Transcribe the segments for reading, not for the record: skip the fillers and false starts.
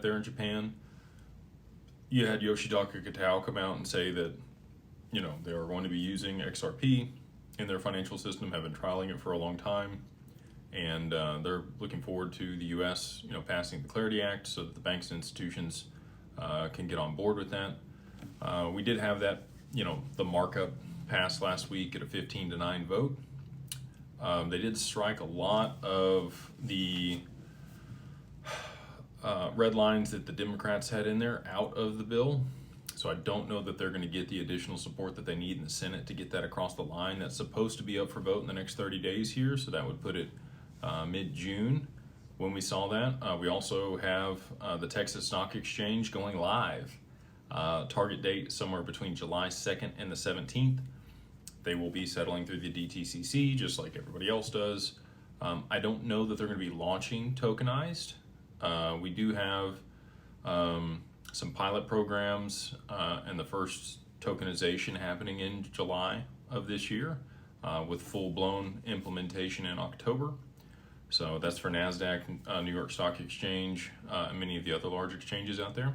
there in Japan. You had Yoshitaka Kitao come out and say that, they are going to be using XRP in their financial system, have been trialing it for a long time, and they're looking forward to the U.S., passing the Clarity Act so that the banks and institutions can get on board with that. We did have that, the markup passed last week at a 15-9 vote. They did strike a lot of the red lines that the Democrats had in there out of the bill. So I don't know that they're going to get the additional support that they need in the Senate to get that across the line. That's supposed to be up for vote in the next 30 days here, so that would put it mid-June when we saw that. We also have the Texas Stock Exchange going live. Target date somewhere between July 2nd and the 17th. They will be settling through the DTCC just like everybody else does. I don't know that they're going to be launching tokenized. We do have some pilot programs and the first tokenization happening in July of this year with full-blown implementation in October. So that's for NASDAQ, New York Stock Exchange, and many of the other large exchanges out there.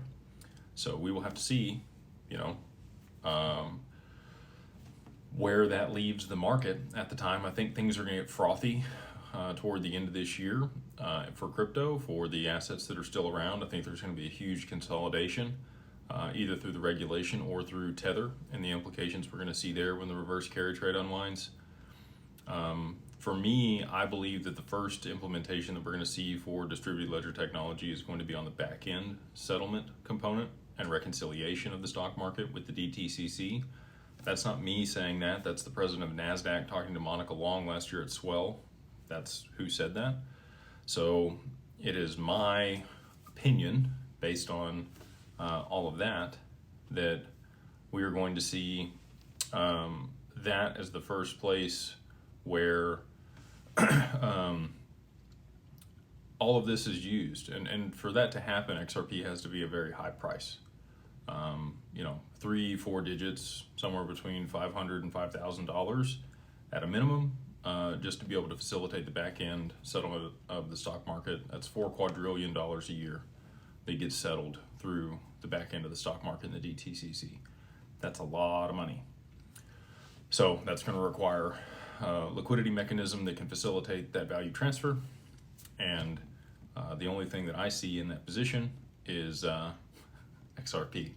So we will have to see, where that leaves the market at the time. I think things are going to get frothy toward the end of this year for crypto, for the assets that are still around. I think there's going to be a huge consolidation, either through the regulation or through Tether and the implications we're going to see there when the reverse carry trade unwinds. For me, I believe that the first implementation that we're going to see for distributed ledger technology is going to be on the back end settlement component and reconciliation of the stock market with the DTCC. That's not me saying that. That's the president of NASDAQ talking to Monica Long last year at Swell. That's who said that. So it is my opinion, based on all of that, that we are going to see that as the first place where all of this is used. And for that to happen, XRP has to be a very high price. 3-4 digits, somewhere between $500 and $5,000 at a minimum, just to be able to facilitate the back end settlement of the stock market. That's $4 quadrillion a year that gets settled through the back end of the stock market in the DTCC. That's a lot of money. So that's going to require a liquidity mechanism that can facilitate that value transfer. And the only thing that I see in that position is XRP.